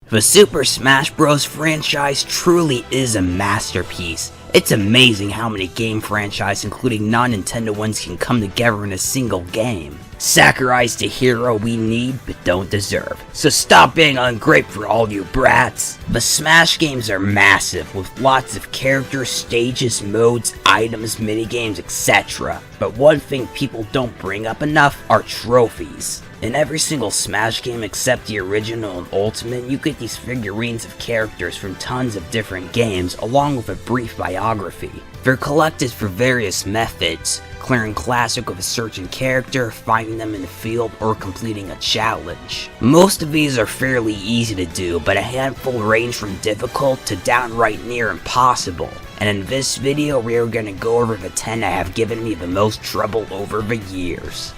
The Super Smash Bros. Franchise truly is a masterpiece. It's amazing how many game franchises, including non-Nintendo ones, can come together in a single game. Sakurai's the hero we need but don't deserve, so stop being ungrateful, all you brats. The Smash games are massive, with lots of characters, stages, modes, items, minigames, etc. But one thing people don't bring up enough are trophies. In every single Smash game except the original and Ultimate, you get these figurines of characters from tons of different games, along with a brief biography. They're collected for various methods: clearing Classic with a certain character, finding them in the field, or completing a challenge. Most of these are fairly easy to do, but a handful range from difficult to downright near impossible. And in this video, we are going to go over the 10 that have given me the most trouble over the years.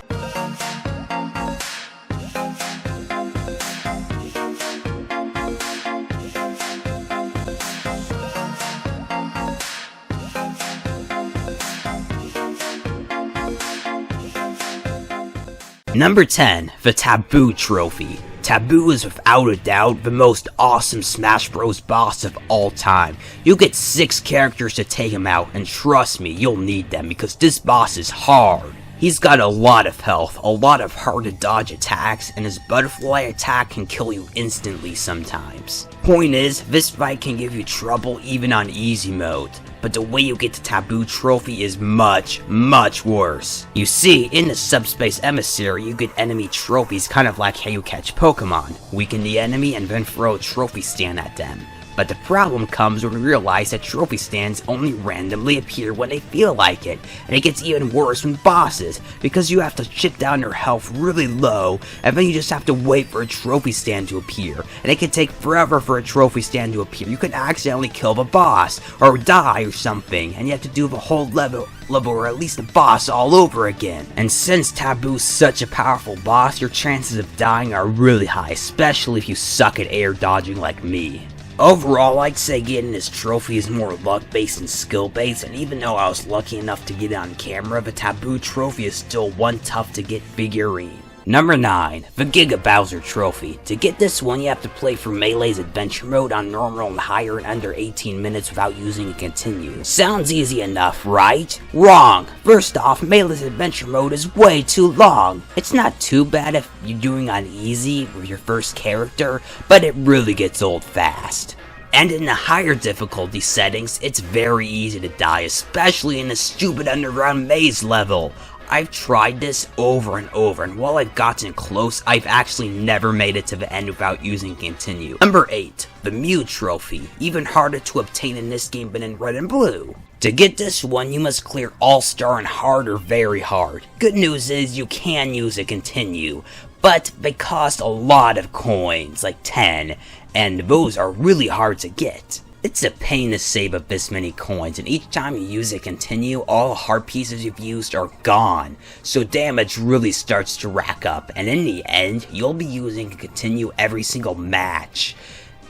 Number 10, the Taboo Trophy. Taboo is without a doubt the most awesome Smash Bros. Boss of all time. You get 6 characters to take him out, and trust me, you'll need them because this boss is hard. He's got a lot of health, a lot of hard to dodge attacks, and his butterfly attack can kill you instantly sometimes. Point is, this fight can give you trouble even on easy mode, but the way you get the Taboo Trophy is much, much worse. You see, in the Subspace Emissary, you get enemy trophies kind of like how you catch Pokemon. Weaken the enemy and then throw a trophy stand at them. But the problem comes when we realize that trophy stands only randomly appear when they feel like it, and it gets even worse with bosses, because you have to chip down your health really low, and then you just have to wait for a trophy stand to appear, and it can take forever for a trophy stand to appear. You can accidentally kill the boss, or die or something, and you have to do the whole level or at least the boss all over again. And since Taboo's such a powerful boss, your chances of dying are really high, especially if you suck at air dodging like me. Overall, I'd say getting this trophy is more luck-based than skill-based, and even though I was lucky enough to get it on camera, the Taboo Trophy is still one tough-to-get figurine. Number 9, the Giga Bowser Trophy. To get this one, you have to play through Melee's Adventure Mode on normal and higher in under 18 minutes without using a continue. Sounds easy enough, right? Wrong! First off, Melee's Adventure Mode is way too long. It's not too bad if you're doing on easy with your first character, but it really gets old fast. And in the higher difficulty settings, it's very easy to die, especially in the stupid underground maze level. I've tried this over and over, and while I've gotten close, I've actually never made it to the end without using continue. Number 8, the Mew Trophy. Even harder to obtain in this game than in Red and Blue. To get this one, you must clear All-Star and hard or very hard. Good news is you can use a continue, but they cost a lot of coins, like 10, and those are really hard to get. It's a pain to save up this many coins, and each time you use a continue, all the heart pieces you've used are gone, so damage really starts to rack up, and in the end, you'll be using a continue every single match.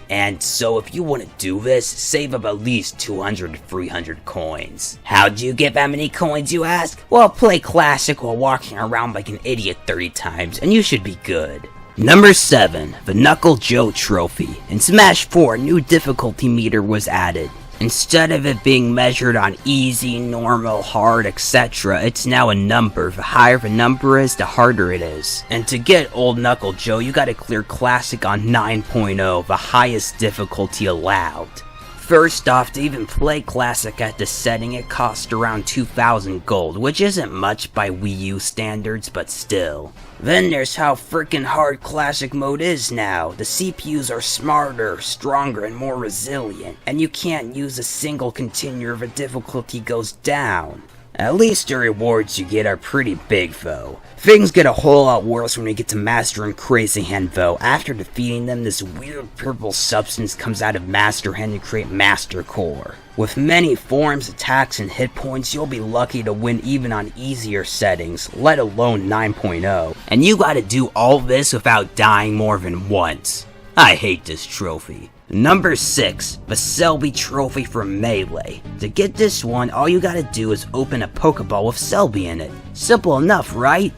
And so if you want to do this, save up at least 200 to 300 coins. How'd you get that many coins, you ask? Well, play Classic while walking around like an idiot 30 times, and you should be good. Number 7, the Knuckle Joe Trophy. In Smash 4, a new difficulty meter was added. Instead of it being measured on easy, normal, hard, etc., it's now a number. The higher the number is, the harder it is. And to get Old Knuckle Joe, you gotta clear Classic on 9.0, the highest difficulty allowed. First off, to even play Classic at this setting, it costs around 2,000 gold, which isn't much by Wii U standards, but still. Then there's how frickin' hard Classic mode is now. The CPUs are smarter, stronger, and more resilient, and you can't use a single continue if the difficulty goes down. At least the rewards you get are pretty big though. Things get a whole lot worse when we get to Master and Crazy Hand though. After defeating them, this weird purple substance comes out of Master Hand to create Master Core. With many forms, attacks, and hit points, you'll be lucky to win even on easier settings, let alone 9.0. And you gotta do all this without dying more than once. I hate this trophy. Number 6, the Selby Trophy for Melee. To get this one, all you gotta do is open a Pokeball with Selby in it. Simple enough, right?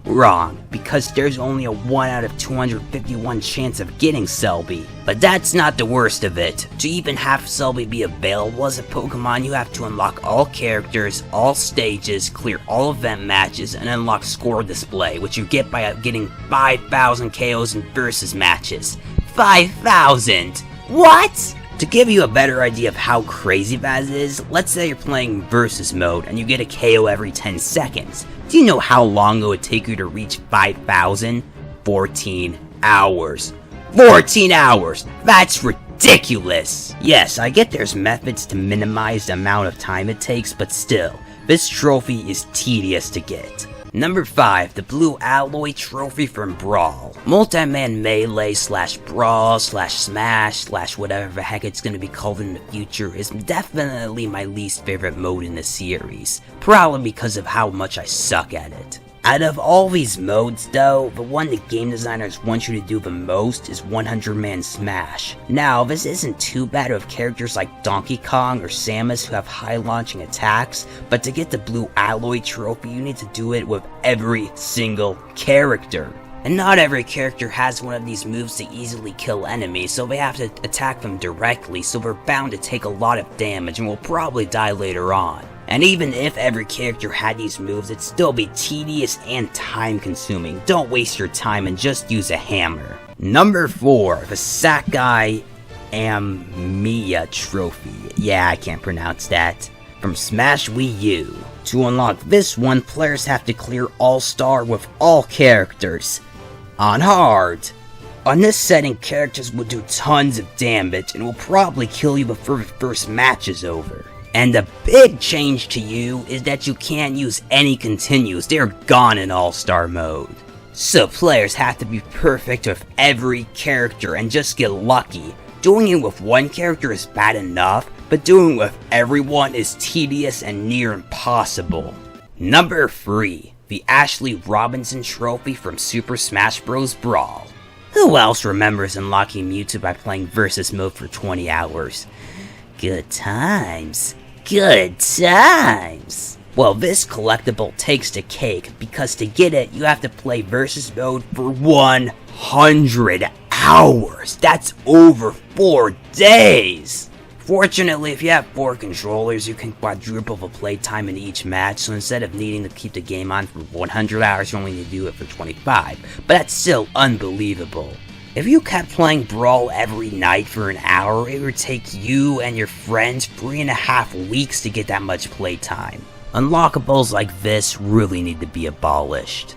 Wrong, because there's only a 1 out of 251 chance of getting Selby. But that's not the worst of it. To even have Selby be available as a Pokemon, you have to unlock all characters, all stages, clear all event matches, and unlock score display, which you get by getting 5,000 KOs in versus matches. 5,000! What? To give you a better idea of how crazy that is, let's say you're playing versus mode and you get a KO every 10 seconds. Do you know how long it would take you to reach 5,000? 14 hours. 14 hours! That's ridiculous! Yes, I get there's methods to minimize the amount of time it takes, but still, this trophy is tedious to get. Number 5, the Blue Alloy Trophy from Brawl. Multi-man melee / brawl / smash / whatever the heck it's gonna be called in the future is definitely my least favorite mode in the series, probably because of how much I suck at it. Out of all these modes though, the one the game designers want you to do the most is 100-man Smash. Now, this isn't too bad with characters like Donkey Kong or Samus who have high launching attacks, but to get the Blue Alloy Trophy you need to do it with every single character. And not every character has one of these moves to easily kill enemies, so they have to attack them directly, so they're bound to take a lot of damage and will probably die later on. And even if every character had these moves, it'd still be tedious and time consuming. Don't waste your time and just use a hammer. Number 4, the Sakai Amiya Trophy. Yeah, I can't pronounce that. From Smash Wii U. To unlock this one, players have to clear All-Star with all characters. On hard. On this setting, characters will do tons of damage and will probably kill you before the first match is over. And the big change to you is that you can't use any continues, they're gone in All-Star mode. So players have to be perfect with every character and just get lucky. Doing it with one character is bad enough, but doing it with everyone is tedious and near impossible. Number 3, the Ashley Robinson Trophy from Super Smash Bros. Brawl. Who else remembers unlocking Mewtwo by playing versus mode for 20 hours? Good times. Good times. Well, this collectible takes the cake, because to get it, you have to play versus mode for 100 hours. That's over 4 days. Fortunately, if you have 4 controllers, you can quadruple the playtime in each match, so instead of needing to keep the game on for 100 hours, you only need to do it for 25. But that's still unbelievable. If you kept playing Brawl every night for an hour, it would take you and your friends 3.5 weeks to get that much playtime. Unlockables like this really need to be abolished.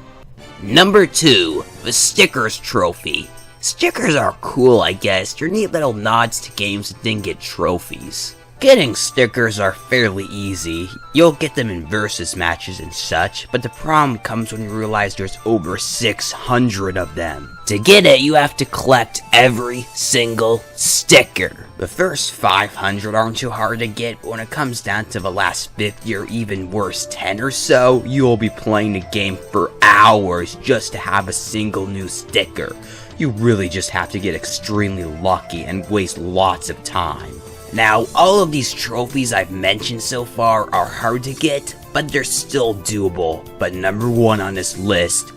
Number 2, the Stickers Trophy. Stickers are cool, I guess. They're neat little nods to games that didn't get trophies. Getting stickers are fairly easy. You'll get them in versus matches and such, but the problem comes when you realize there's over 600 of them. To get it, you have to collect every single sticker. The first 500 aren't too hard to get, but when it comes down to the last 50 or even worse 10 or so, you'll be playing the game for hours just to have a single new sticker. You really just have to get extremely lucky and waste lots of time. Now, all of these trophies I've mentioned so far are hard to get, but they're still doable. But number 1 on this list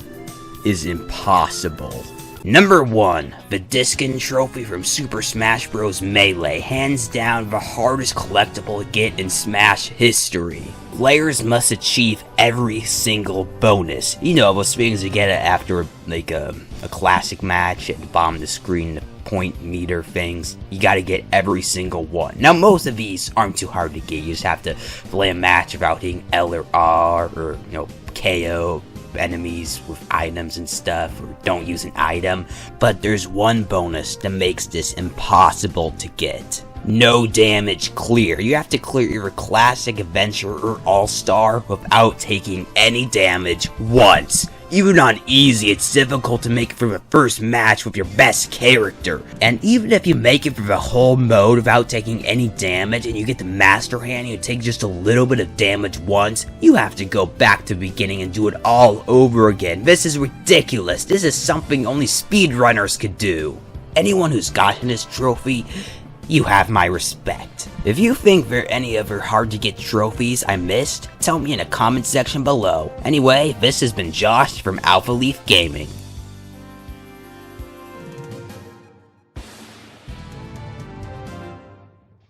is impossible. Number 1, the Diskin Trophy from Super Smash Bros. Melee. Hands down the hardest collectible to get in Smash history. Players must achieve every single bonus. You know, those things you get after like a classic match and bomb the screen, the point meter things. You gotta get every single one. Now, most of these aren't too hard to get. You just have to play a match without hitting L or R, or, you know, KO enemies with items and stuff, or don't use an item. But there's one bonus that makes this impossible to get. No damage clear. You have to clear either Classic, Adventure, or All-Star without taking any damage once. Even on easy, it's difficult to make it for the first match with your best character. And even if you make it for the whole mode without taking any damage, and you get the Master Hand and you take just a little bit of damage once, you have to go back to the beginning and do it all over again. This is ridiculous. This is something only speedrunners could do. Anyone who's gotten this trophy You have my respect. If you think there are any other hard to get trophies I missed, tell me in the comment section below. Anyway, this has been Josh from Alpha Leaf Gaming.